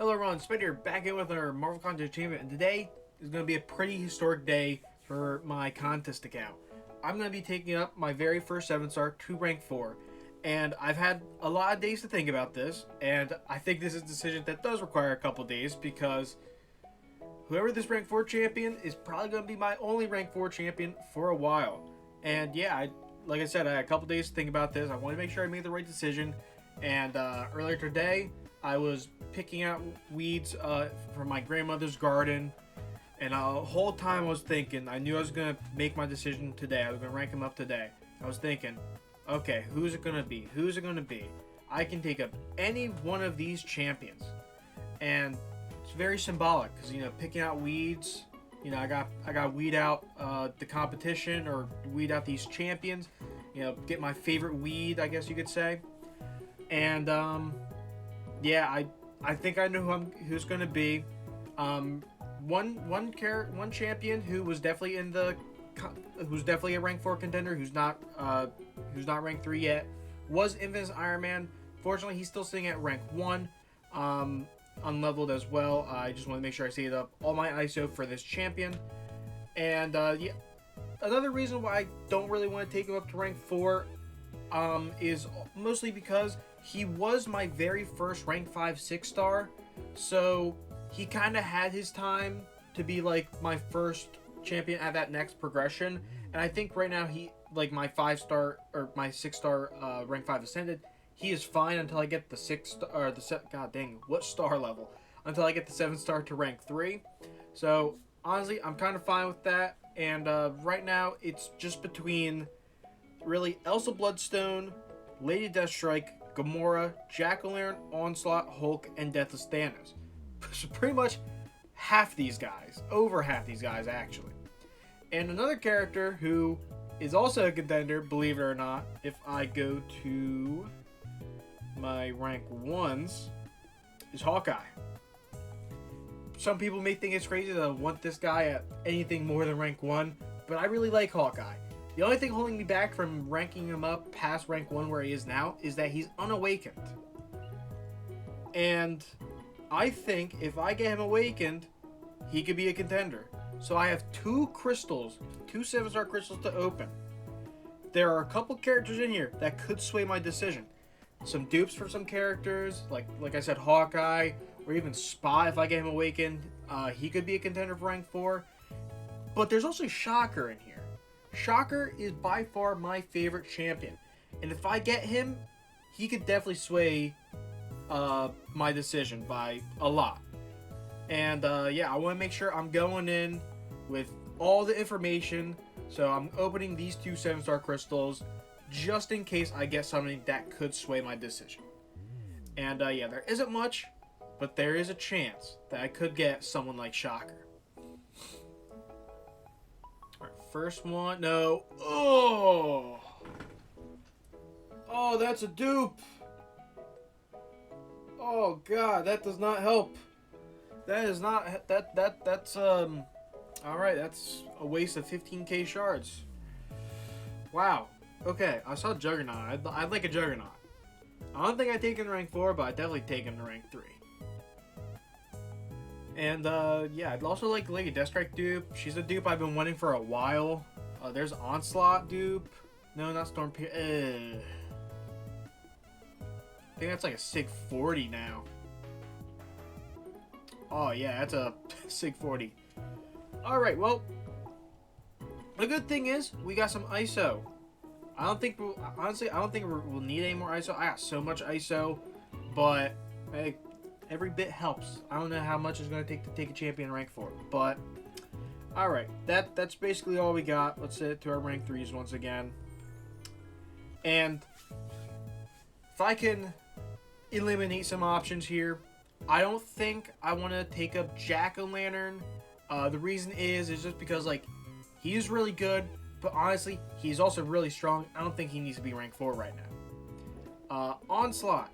Hello everyone, Spade here, back in with our Marvel Contest Achievement, and today is going to be a pretty historic day for my contest account. I'm going to be taking up my very first 7-star to rank 4, and I've had a lot of days to think about this, and I think this is a decision that does require a couple days, because whoever this rank 4 champion is probably going to be my only rank 4 champion for a while. And yeah, like I said, I had a couple days to think about this. I wanted to make sure I made the right decision, and earlier today, I was picking out weeds from my grandmother's garden, and the whole time I was thinking, I knew I was going to make my decision today. I was going to rank them up today. I was thinking, okay, who's it going to be? Who's it going to be? I can take up any one of these champions. And it's very symbolic, because, picking out weeds, I got weed out the competition, or weed out these champions, get my favorite weed, I guess you could say. And, yeah, I think I know who's going to be. One champion who was definitely who's definitely a rank 4 contender, who's not rank 3 yet, was Infamous Iron Man. Fortunately, he's still sitting at rank 1, unleveled as well. I just want to make sure I saved up all my ISO for this champion. And yeah, another reason why I don't really want to take him up to rank 4 is mostly because he was my very first rank 5 6-star, so he kind of had his time to be like my first champion at that next progression. And I think right now he, like, my 5-star or my 6-star rank 5 ascended, he is fine until I get the 6-star, or god dang, what star level, until I get the 7-star to rank 3. So honestly, I'm kind of fine with that. And right now it's just between really Elsa Bloodstone, Lady Deathstrike, Gamora, Jack-O-Lantern, Onslaught, Hulk, and Deathless Thanos. So pretty much half these guys, over half these guys actually. And another character who is also a contender, believe it or not, if I go to my rank 1s, is Hawkeye. Some people may think it's crazy to want this guy at anything more than rank 1, but I really like Hawkeye. The only thing holding me back from ranking him up past rank 1 where he is now is that he's unawakened. And I think if I get him awakened, he could be a contender. So I have 2 crystals, 2 7-star crystals to open. There are a couple characters in here that could sway my decision. Some dupes for some characters, like I said, Hawkeye, or even Spot. If I get him awakened, he could be a contender for rank 4. But there's also Shocker in here. Shocker is by far my favorite champion, and if I get him, he could definitely sway my decision by a lot. And yeah, I want to make sure I'm going in with all the information, so I'm opening these 2 7-star crystals just in case I get something that could sway my decision. And yeah, there isn't much, but there is a chance that I could get someone like Shocker. First one, no. Oh, that's a dupe. Oh god, that does not help. That is not that's all right, that's a waste of 15k shards. Wow. Okay, I saw Juggernaut. I'd like a Juggernaut. I don't think I'd take him to rank 4, but I'd definitely take him to rank 3. And yeah, I'd also like Lady Deathstrike dupe. She's a dupe I've been wanting for a while. There's Onslaught dupe. No, not Storm Pierce. I think that's like a Sig 40 now. Oh yeah, that's a Sig 40. Alright, well, the good thing is we got some ISO. I don't think we'll need any more ISO. I got so much ISO, but hey, every bit helps. I don't know how much it's going to take a champion rank 4, but alright, that's basically all we got. Let's set it to our rank 3s once again. And if I can eliminate some options here, I don't think I want to take up Jack-O-Lantern. The reason is just because, like, he's really good, but honestly, he's also really strong. I don't think he needs to be rank 4 right now. Onslaught.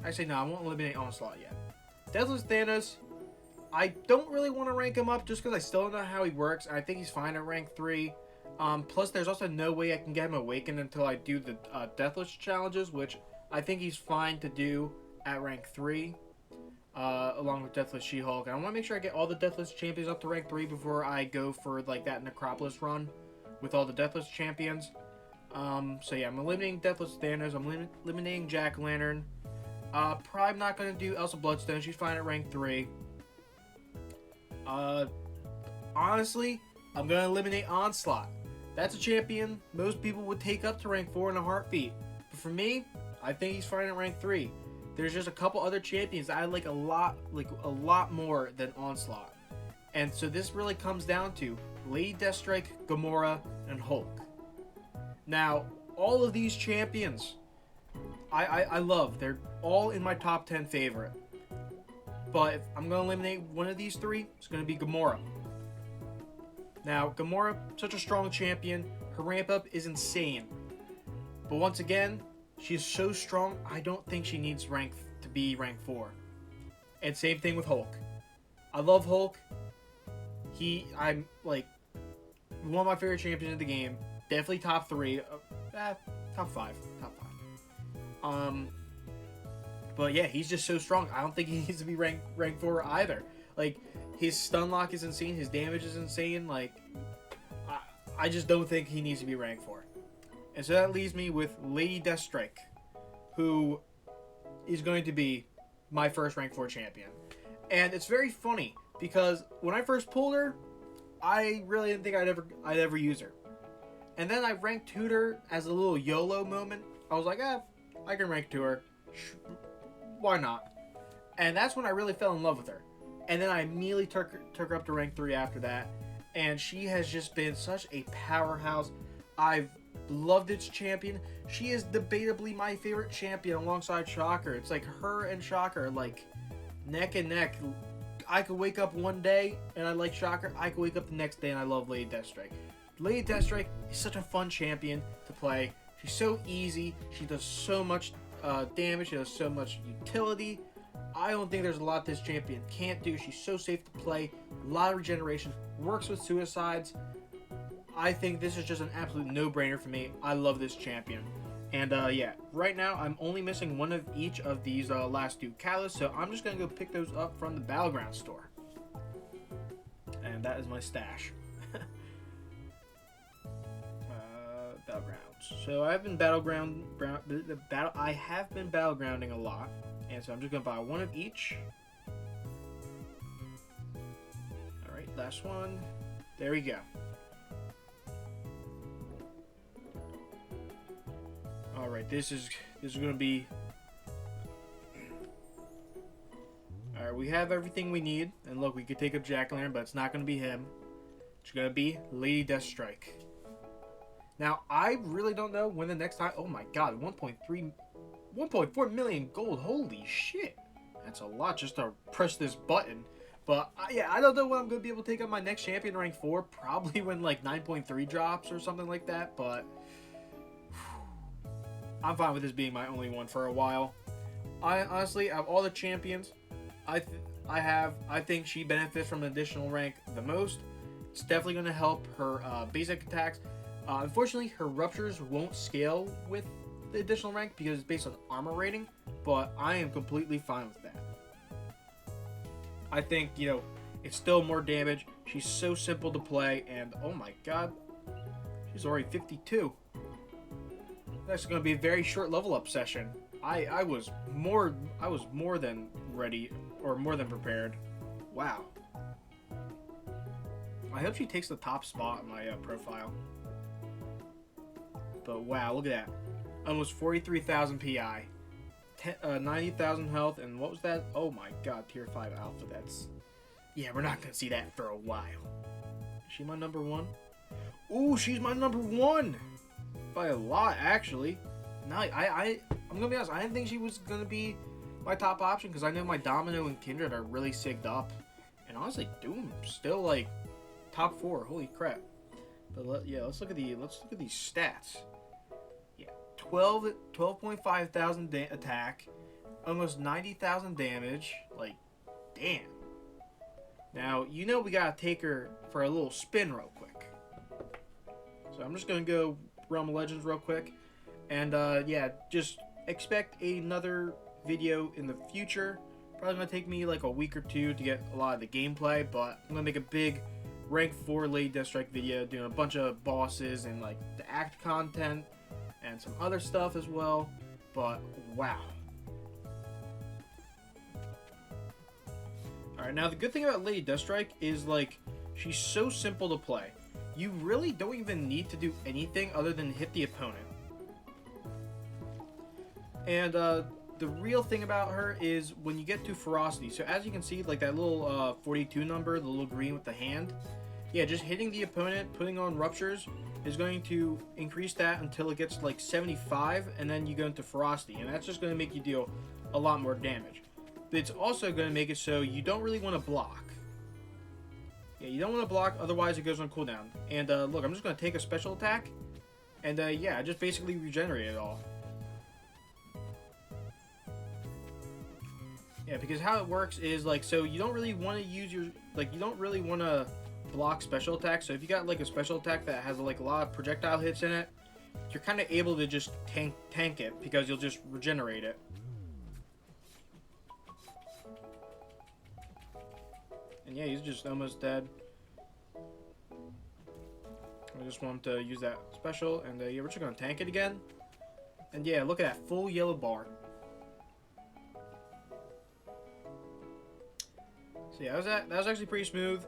Actually, no, I won't eliminate Onslaught yet. Deathless Thanos, I don't really want to rank him up just because I still don't know how he works. I think he's fine at rank 3. Plus, there's also no way I can get him awakened until I do the Deathless challenges, which I think he's fine to do at rank 3. along with Deathless She-Hulk. And I want to make sure I get all the Deathless champions up to rank 3 before I go for like that Necropolis run with all the Deathless champions. So yeah, I'm eliminating Deathless Thanos. I'm eliminating Jack-O-Lantern. Probably not going to do Elsa Bloodstone. She's fine at rank 3. Honestly, I'm going to eliminate Onslaught. That's a champion most people would take up to rank 4 in a heartbeat. But for me, I think he's fine at rank 3. There's just a couple other champions I like a lot more than Onslaught. And so this really comes down to Lady Deathstrike, Gamora, and Hulk. Now, all of these champions, I love. They're all in my top 10 favorite. But if I'm going to eliminate one of these 3, it's going to be Gamora. Now, Gamora, such a strong champion. Her ramp up is insane. But once again, she is so strong, I don't think she needs rank to be rank 4. And same thing with Hulk. I love Hulk. I'm like one of my favorite champions in the game. Definitely top 3. Top 5. But yeah, he's just so strong. I don't think he needs to be rank 4 either. Like, his stun lock is insane. His damage is insane. Like, I just don't think he needs to be rank 4. And so that leaves me with Lady Deathstrike, who is going to be my first rank 4 champion. And it's very funny because when I first pulled her, I really didn't think I'd ever use her. And then I rank 2'd her as a little YOLO moment. I was like, I can rank 2 her. Why not? And that's when I really fell in love with her. And then I immediately took her up to rank 3 after that. And she has just been such a powerhouse. I've loved its champion. She is debatably my favorite champion alongside Shocker. It's like her and Shocker, like neck and neck. I could wake up one day and I like Shocker. I could wake up the next day and I love Lady Deathstrike. Lady Deathstrike is such a fun champion to play. She's so easy. She does so much damage. She does so much utility. I don't think there's a lot this champion can't do. She's so safe to play. A lot of regeneration. Works with suicides. I think this is just an absolute no-brainer for me. I love this champion. And yeah, right now I'm only missing one of each of these last 2 catalysts, so I'm just going to go pick those up from the Battleground store. And that is my stash. Battlegrounds. So I've been I have been battlegrounding a lot, and so I'm just going to buy one of each. Alright, last one. There we go. Alright, this is going to be... Alright, we have everything we need. And look, we could take up Jack-O-Lantern, but it's not going to be him. It's going to be Lady Deathstrike. Now, I really don't know when the next time... Oh my god, 1.4 million gold. Holy shit. That's a lot just to press this button. But, yeah, I don't know when I'm going to be able to take up my next champion rank 4. Probably when, like, 9.3 drops or something like that. But... I'm fine with this being my only one for a while. I honestly, out of all the champions I think she benefits from an additional rank the most. It's definitely going to help her basic attacks. Unfortunately, her ruptures won't scale with the additional rank because it's based on armor rating, but I am completely fine with that. I think, you know, it's still more damage. She's so simple to play, and oh my god, she's already 52. That's going to be a very short level up session. I was more than ready, or more than prepared. Wow. I hope she takes the top spot in my profile. But wow, look at that. Almost 43,000 PI. 90,000 health, and what was that? Oh my god, tier 5 alpha. That's... Yeah, we're not going to see that for a while. Is she my number 1? Ooh, she's my number 1! By a lot, actually. No, I'm gonna be honest, I didn't think she was gonna be my top option because I know my Domino and Kindred are really sigged up. And honestly, Doom still like top 4. Holy crap. But yeah, let's look at these stats. Yeah, 12.5 thousand attack, almost 90,000 damage. Like, damn. Now, you know we gotta take her for a little spin real quick. So I'm just gonna go Realm of Legends real quick, and yeah, just expect another video in the future, Probably going to take me like a week or two to get a lot of the gameplay, but I'm going to make a big rank 4 Lady Deathstrike video doing a bunch of bosses and like the act content and some other stuff as well. But wow. Alright, now the good thing about Lady Deathstrike is like she's so simple to play. You really don't even need to do anything other than hit the opponent. And the real thing about her is when you get to ferocity. So as you can see, like that little 42 number, the little green with the hand. Yeah, just hitting the opponent, putting on ruptures is going to increase that until it gets like 75, and then you go into ferocity, and that's just going to make you deal a lot more damage. But it's also going to make it so you don't really want to block. Yeah, you don't want to block, otherwise it goes on cooldown. And look, I'm just going to take a special attack, and yeah, I just basically regenerate it all. Yeah, because how it works is like, so you don't really want to use your, like, you don't really want to block special attacks. So if you got like a special attack that has like a lot of projectile hits in it, you're kind of able to just tank it because you'll just regenerate it. And yeah, he's just almost dead. I just want him to use that special, and yeah, we're just gonna tank it again. And yeah, look at that full yellow bar. So yeah, that was actually pretty smooth.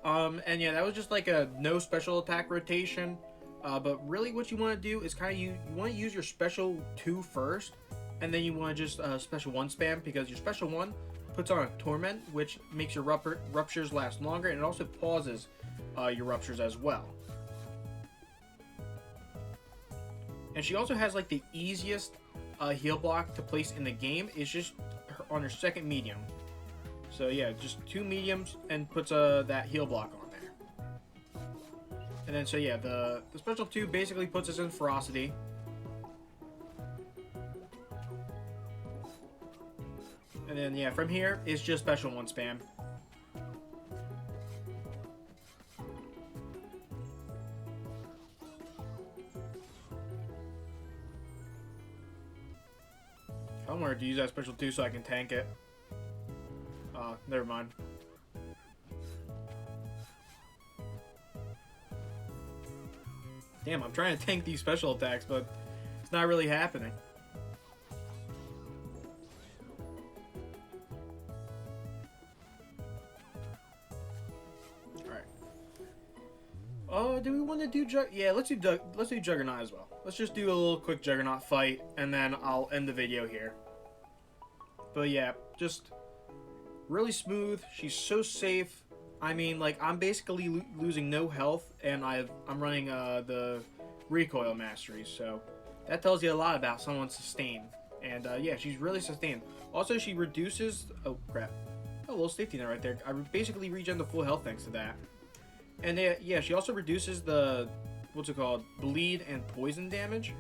And yeah, that was just like a no special attack rotation. But really what you want to do is kind of you want to use your special 2 first, and then you want to just special 1 spam, because your special 1 puts on a torment, which makes your ruptures last longer, and it also pauses your ruptures as well. And she also has like the easiest heal block to place in the game. Is just on her second medium. So yeah, just 2 mediums and puts that heal block on there. And then so yeah, the special 2 basically puts us in ferocity. And then yeah, from here is just special 1 spam. I wanted to use that special 2 so I can tank it. Never mind. Damn, I'm trying to tank these special attacks, but it's not really happening. Alright. Do we want to do yeah, let's do Juggernaut as well. Let's just do a little quick Juggernaut fight, and then I'll end the video here. But yeah, just really smooth. She's so safe. I mean, like, I'm basically losing no health, and I'm running the recoil mastery, so that tells you a lot about someone's sustain. And yeah, she's really sustained. Also, she reduces, oh crap, a little safety net right there. I basically regen to full health thanks to that. And yeah, she also reduces the, what's it called, bleed and poison damage.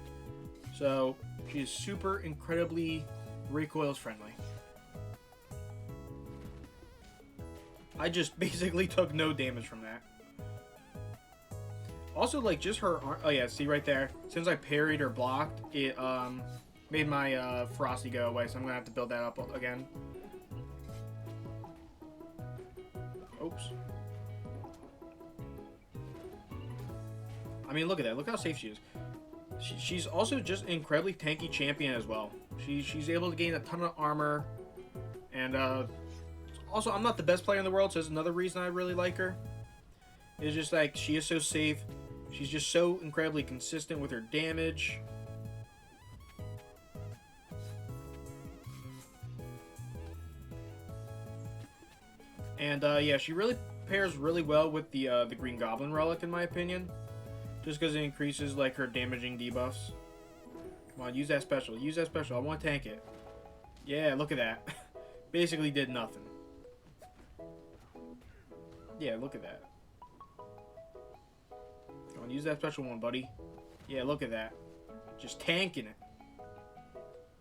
So she is super incredibly recoils friendly. I just basically took no damage from that. Also, like, just her arm, oh yeah, see right there, since I parried or blocked, it made my ferocity go away, so I'm gonna have to build that up again. Oops. I mean, look at that, look how safe she is. She's also just an incredibly tanky champion as well. She's able to gain a ton of armor, and also, I'm not the best player in the world, so that's another reason I really like her. It's just like, she is so safe. She's just so incredibly consistent with her damage. And yeah, she really pairs really well with the Green Goblin Relic, in my opinion. Just because it increases like her damaging debuffs. Come on, use that special. Use that special. I want to tank it. Yeah, look at that. Basically did nothing. Yeah, look at that. Come on, use that special 1, buddy. Yeah, look at that. Just tanking it.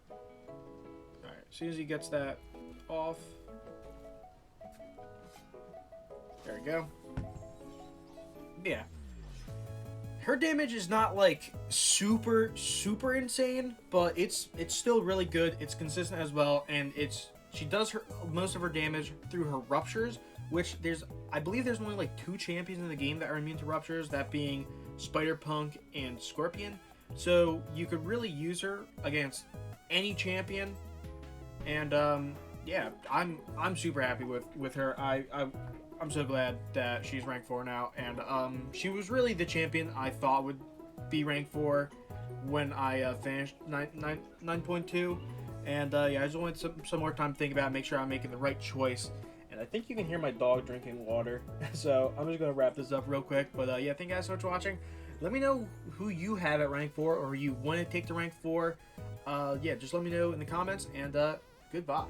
Alright, as soon as he gets that off. There we go. Yeah. Her damage is not like super insane, but it's still really good. It's consistent as well, and She does most of her damage through her ruptures, which I believe there's only like 2 champions in the game that are immune to ruptures, that being Spider-Punk and Scorpion. So you could really use her against any champion, and yeah, I'm super happy with her. I'm so glad that she's ranked 4 now, and she was really the champion I thought would be ranked 4 when I finished 9.2, and yeah, I just wanted some more time to think about it, make sure I'm making the right choice. And I think you can hear my dog drinking water, so I'm just gonna wrap this up real quick. But yeah, thank you guys so much for watching. Let me know who you have at rank 4, or who you want to take to rank 4. Yeah, just let me know in the comments, and goodbye.